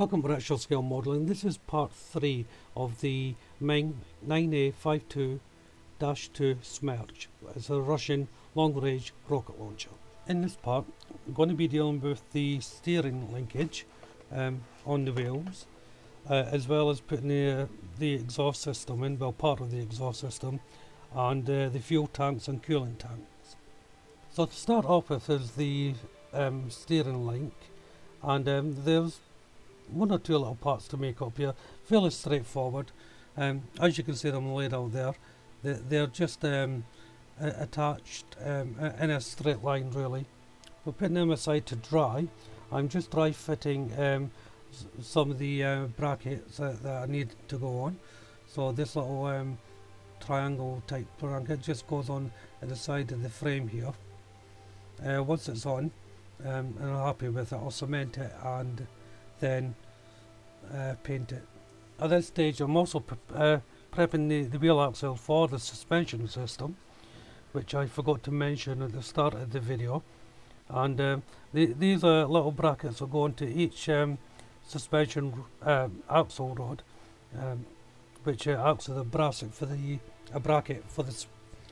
Welcome to Actual Scale Modelling. This is part 3 of the MENG 9A52-2 Smerch. It's a Russian long-range rocket launcher. In this part, I'm going to be dealing with the steering linkage on the wheels, as well as putting the exhaust system in, well, part of the exhaust system, and the fuel tanks and coolant tanks. So to start off with is the steering link, and there's one or two little parts to make up here, fairly straightforward. As you can see them laid out there, they're just attached in a straight line really. We're putting them aside to dry. I'm just dry fitting some of the brackets that I need to go on. So this little triangle type bracket just goes on at the side of the frame here. Once it's on and I'm happy with it, I'll cement it and then paint it. At this stage I'm also prepping the wheel axle for the suspension system, which I forgot to mention at the start of the video, and these little brackets will go into each suspension axle rod, which acts as a bracket for the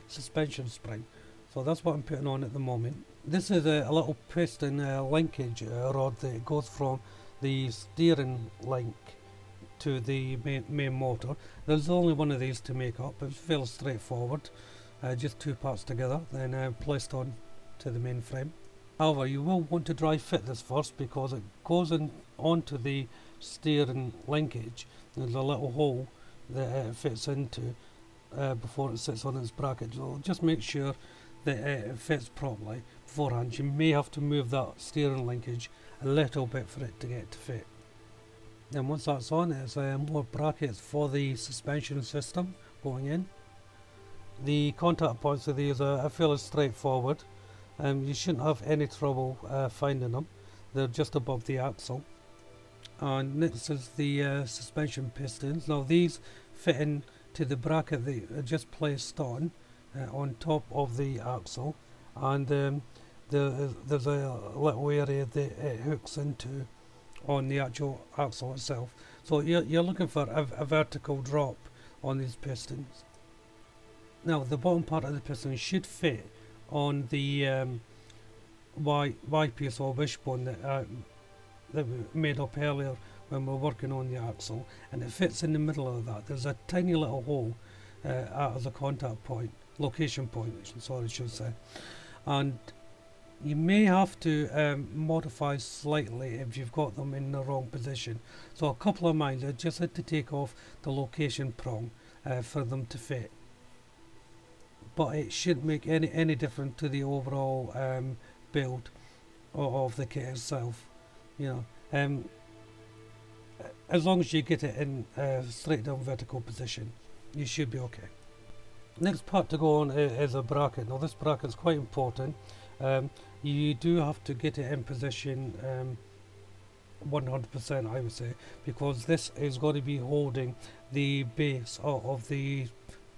suspension spring. So that's what I'm putting on at the moment. This is a little piston linkage rod that goes from the steering link to the main motor. There's only one of these to make up. It's fairly straightforward, just two parts together, then placed on to the main frame. However, you will want to dry fit this first because it goes onto the steering linkage. There's a little hole that it fits into before it sits on its bracket. So just make sure that it fits properly beforehand. You may have to move that steering linkage a little bit for it to get to fit. Then once that's on, it's more brackets for the suspension system going in. The contact points of these are fairly straightforward. You shouldn't have any trouble finding them. They're just above the axle. And next is the suspension pistons. Now these fit into the bracket that are just placed on top of the axle, and there's a little area that it hooks into on the actual axle itself. So you're looking for a vertical drop on these pistons. Now the bottom part of the piston should fit on the Y piece or wishbone that we made up earlier when we were working on the axle, and it fits in the middle of that. There's a tiny little hole as a contact point, location point, I should say, and you may have to modify slightly if you've got them in the wrong position. So a couple of mine, I just had to take off the location prong for them to fit, but it shouldn't make any difference to the overall build of the kit itself. You know, as long as you get it in straight down vertical position, you should be okay. Next part to go on is a bracket. Now this bracket is quite important. You do have to get it in position 100%, I would say, because this is going to be holding the base of the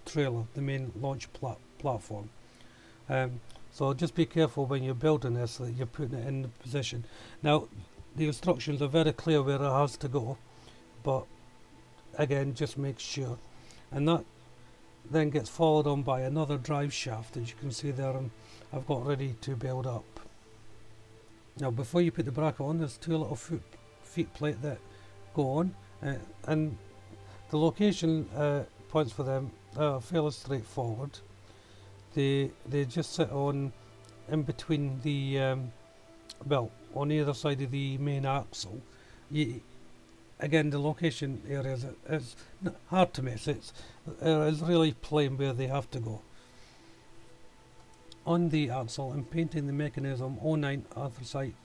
trailer, the main launch platform. So just be careful when you're building this that you're putting it in the position. Now the instructions are very clear where it has to go, but again, just make sure. And that then gets followed on by another drive shaft, as you can see there. I've got ready to build up. Now before you put the bracket on, there's two little feet plate that go on, and the location points for them are fairly straightforward. They just sit on in between the well, on either side of the main axle. Again, the location areas is hard to miss. It's really plain where they have to go. On the axle, I'm painting the mechanism 09 anthracite,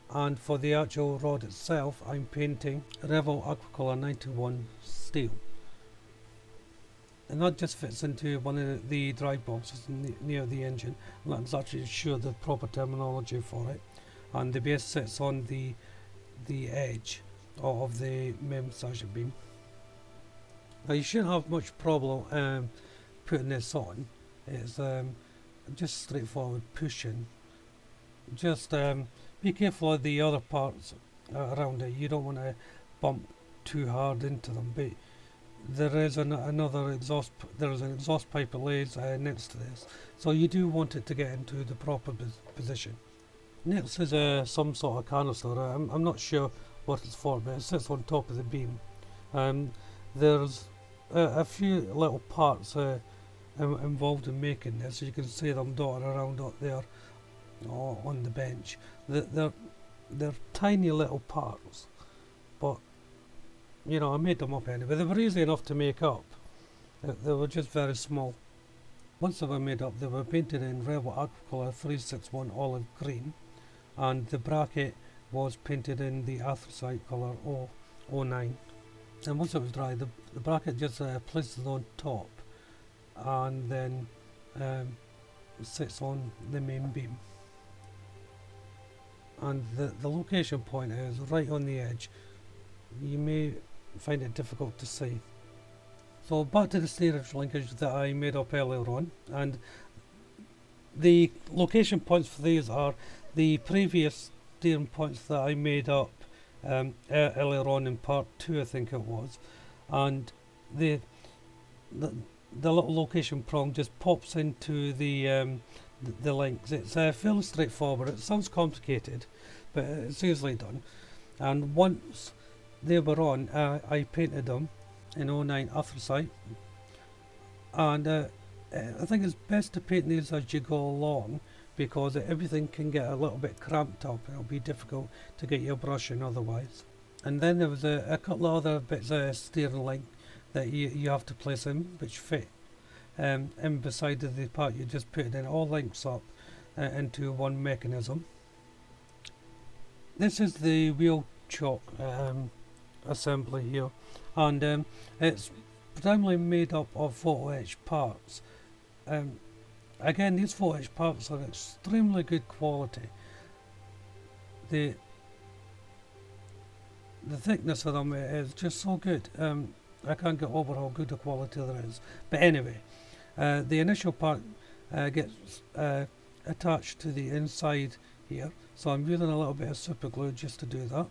and for the actual rod itself, I'm painting Revel Aquacolor 91 steel. And that just fits into one of the drive boxes near the engine. And that's actually sure the proper terminology for it. And the base sits on the edge of the main massager beam. Now you shouldn't have much problem putting this on. It's just straightforward pushing. Just be careful of the other parts around it. You don't want to bump too hard into them, but there is another exhaust. There is an exhaust pipe that lays next to this, so you do want it to get into the proper position. Next is some sort of canister. I'm not sure what it's for, but it sits on top of the beam. There's a few little parts involved in making this. You can see them dotted around up there on the bench. They're tiny little parts, but you know, I made them up anyway. They were easy enough to make up. They were just very small. Once they were made up, they were painted in Rebel Aquacolor 361 olive green, and the bracket was painted in the anthracite colour 09. And once it was dry, the bracket just places on top and then sits on the main beam. And the location point is right on the edge. You may find it difficult to see. So back to the steerage linkage that I made up earlier on, and the location points for these are the previous steering points that I made up earlier on in part 2, I think it was, and the little location prong just pops into the links. It's fairly straightforward. It sounds complicated, but it's easily done. And once they were on, I painted them in 09 anthracite, and I think it's best to paint these as you go along, because everything can get a little bit cramped up. It'll be difficult to get your brush in otherwise. And then there was a couple of other bits of steering link that you have to place in, which fit in beside the part you just put it in. All links up into one mechanism. This is the wheel chock assembly here, and it's predominantly made up of photo etch parts. Again, these photo etch parts are extremely good quality. The thickness of them is just so good. I can't get over how good the quality there is. But anyway, the initial part gets attached to the inside here, so I'm using a little bit of super glue just to do that.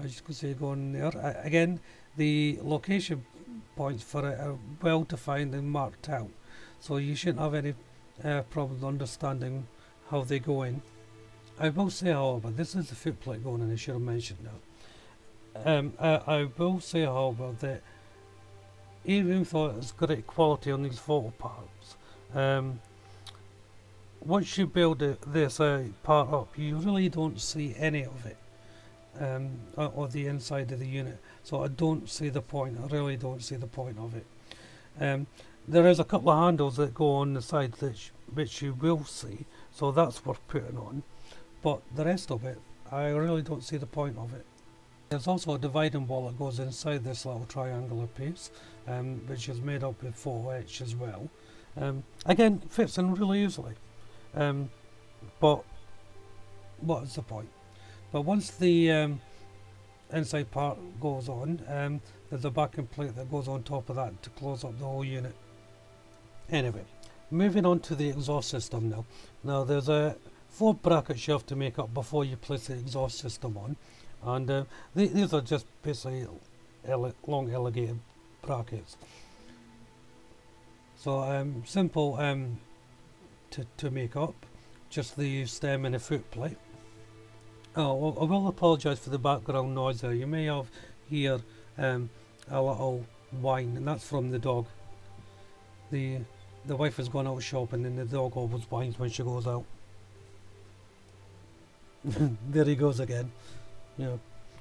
As you can see, going there. Again, the location points for it are well defined and marked out, so you shouldn't have any problems understanding how they go in. I will say, however, this is the foot plate going in. I should have mentioned that. I will say, however, that even though it's great quality on these photo parts, once you build this part up, you really don't see any of it. Or the inside of the unit, so I don't see the point. I really don't see the point of it. There is a couple of handles that go on the side which you will see, so that's worth putting on, but the rest of it, I really don't see the point of it. There's also a dividing wall that goes inside this little triangular piece, which is made up with photo etch as well. Again, fits in really easily, but what is the point? But once the inside part goes on, there's a backing plate that goes on top of that to close up the whole unit. Anyway, moving on to the exhaust system now. Now there's 4 brackets you have to make up before you place the exhaust system on, and these are just basically long elongated brackets. So simple to make up, just the stem and a foot plate. Oh, I will apologise for the background noise there. You may have hear a little whine, and that's from the dog. The wife has gone out shopping, and the dog always whines when she goes out. There he goes again. Yeah.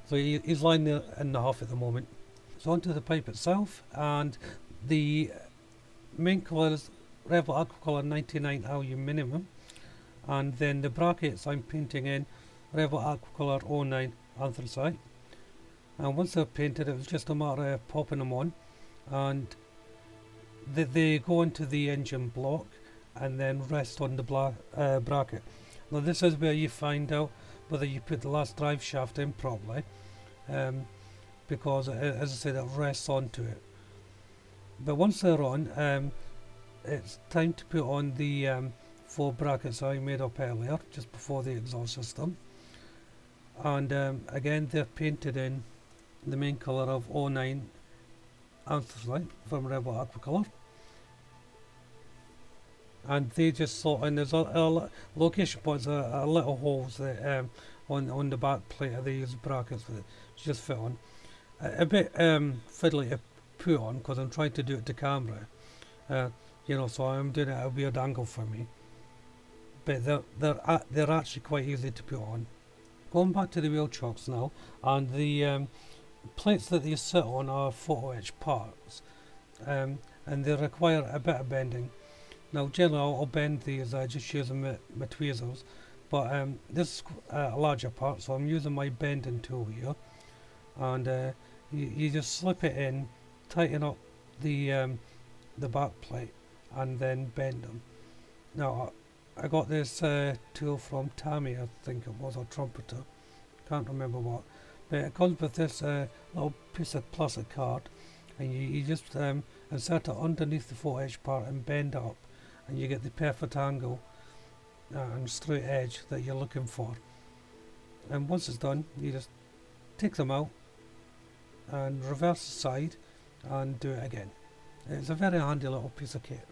So he's lying there in the huff at the moment. So onto the pipe itself, and the main colour is Rebel Aquacolor 99 aluminium, and then the brackets I'm painting in Rebel Aquacolor 09 anthracite. And once they're painted, it was just a matter of popping them on, and they go into the engine block and then rest on the bracket. Now this is where you find out whether you put the last drive shaft in properly, because as I said, it rests onto it. But once they're on, it's time to put on the 4 brackets I made up earlier just before the exhaust system. and again they're painted in the main colour of 09 anthracite from Rebel Aquacolor, and they just slot in. There's a location points are little holes that on the back plate of these brackets that just fit on. A bit fiddly to put on because I'm trying to do it to camera, so I'm doing it at a weird angle for me. But they're actually quite easy to put on. Going back to the wheel chocks now, and the plates that they sit on are photo etch parts, and they require a bit of bending. Now generally I'll bend these just using my tweezers, but this is a larger part, so I'm using my bending tool here, and you just slip it in, tighten up the back plate, and then bend them. Now I got this tool from Tammy, I think it was, or Trumpeter, can't remember what, but it comes with this little piece of plastic card, and you just insert it underneath the photo etch part and bend up, and you get the perfect angle and straight edge that you're looking for. And once it's done, you just take them out and reverse the side and do it again. It's a very handy little piece of kit.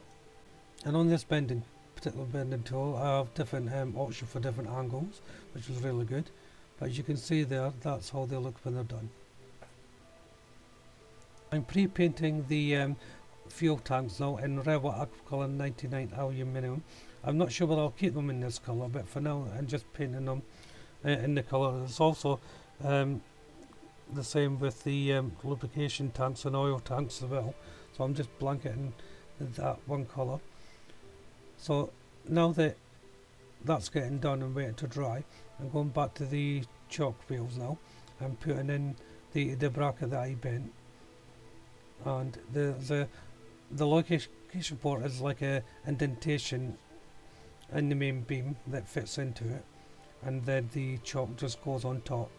And on this particular bending tool, I have different options for different angles, which is really good. But as you can see there, that's how they look when they're done. I'm pre-painting the fuel tanks now in Rebel Aquacolor 99 aluminium. I'm not sure whether I'll keep them in this colour, but for now I'm just painting them in the colour. It's also the same with the lubrication tanks and oil tanks as well, so I'm just blanketing that one colour. So now that that's getting done and waiting to dry, I'm going back to the chalk wheels now and putting in the bracket that I bent, and the location port is like a indentation in the main beam that fits into it, and then the chalk just goes on top.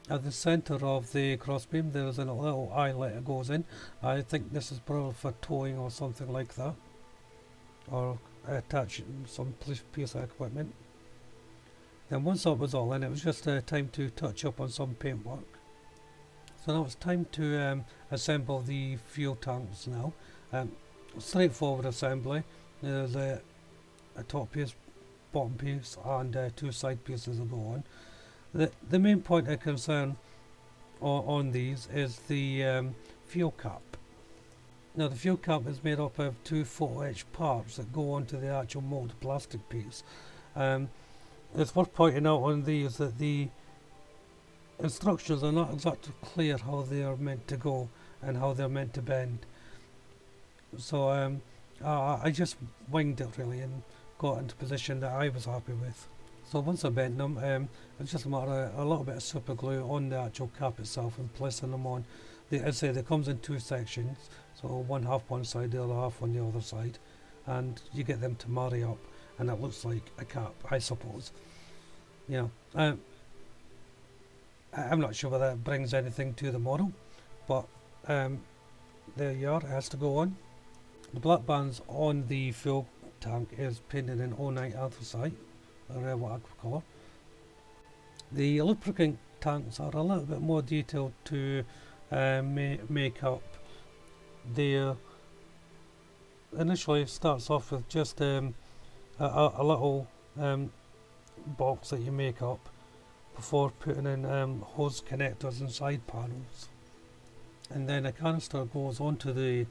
At the centre of the crossbeam there's a little eyelet that goes in. I think this is probably for towing or something like that, or attaching some piece of equipment. Then once that was all in, it was just time to touch up on some paintwork. So now it's time to assemble the fuel tanks now. Straightforward assembly. There's a top piece, bottom piece, and two side pieces that go on. The main point of concern on these is the fuel cap. Now the fuel cap is made up of two photo etch parts that go onto the actual molded plastic piece. It's worth pointing out on these that the instructions are not exactly clear how they are meant to go and how they're meant to bend. So I just winged it really and got into a position that I was happy with. So once I bent them, it's just a matter of a little bit of super glue on the actual cap itself and placing them on. As I say, it comes in two sections, so one half one side, the other half on the other side, and you get them to marry up, and it looks like a cap, I suppose. I'm not sure whether it brings anything to the model, but there you are, it has to go on. The black bands on the fuel tank is painted in 09 anthracite, a Rebel Aquacolor. The lubricant tanks are a little bit more detailed to make up. They initially starts off with just a little box that you make up before putting in hose connectors and side panels, and then a canister goes onto the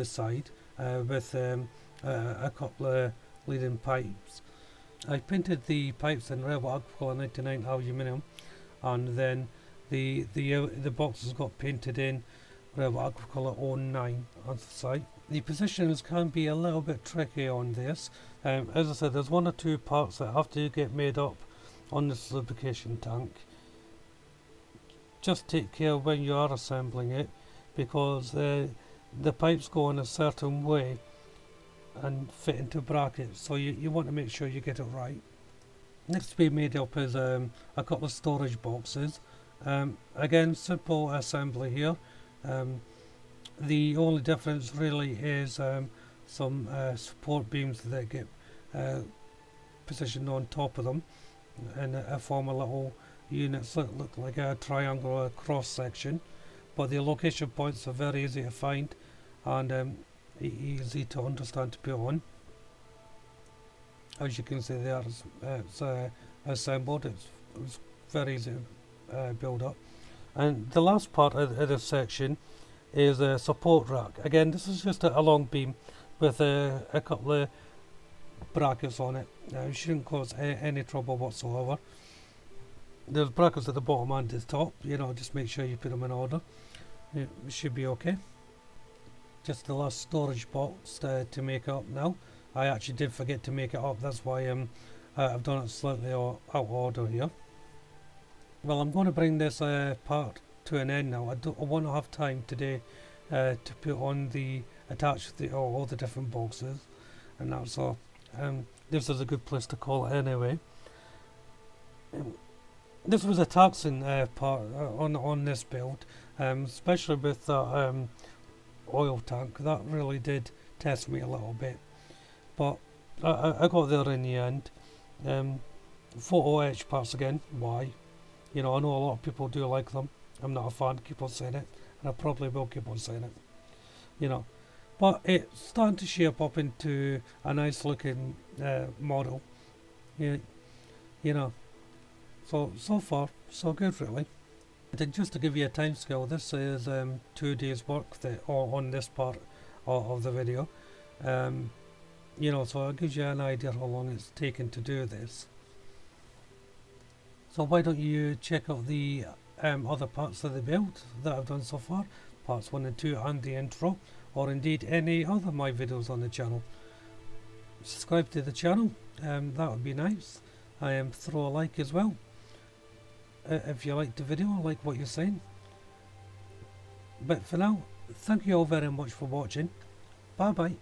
side with a couple of leading pipes. I painted the pipes in Rebel Aquacolor 99 aluminium, and then the boxes got painted in Rebel Aquacolor 09 anthracite. The positions can be a little bit tricky on this. As I said, there's one or two parts that have to get made up on this lubrication tank. Just take care when you are assembling it, because the pipes go in a certain way and fit into brackets, so you want to make sure you get it right. Next to be made up is a couple of storage boxes. Again, simple assembly here. The only difference really is some support beams that get positioned on top of them, and form a little units that look like a triangular cross section, but the location points are very easy to find and easy to understand to put on. As you can see there, it's assembled. It's very easy to build up. And the last part of this section is a support rack. Again, this is just a long beam with a couple of brackets on it. It shouldn't cause any trouble whatsoever. There's brackets at the bottom and the top, you know, just make sure you put them in order. It should be okay. Just the last storage box to make up now. I actually did forget to make it up, that's why I've done it slightly out of order here. Well, I'm going to bring this part to an end now. I won't have time today to put on attach all the different boxes and that, so this is a good place to call it anyway. This was a taxing part on this build, especially with that oil tank. That really did test me a little bit, but I got there in the end. Photo etch parts again, why? You know, I know a lot of people do like them. I'm not a fan, keep on saying it, and I probably will keep on saying it. You know, but it's starting to shape up into a nice looking model. You know, so far so good really. And just to give you a time scale, this is 2 days work on this part of the video. You know, so it gives you an idea how long it's taken to do this. So why don't you check out the other parts of the build that I've done so far, parts 1 and 2 and the intro, or indeed any other of my videos on the channel. Subscribe to the channel, that would be nice. Throw a like as well if you like the video, like what you're saying. But for now, thank you all very much for watching. Bye bye.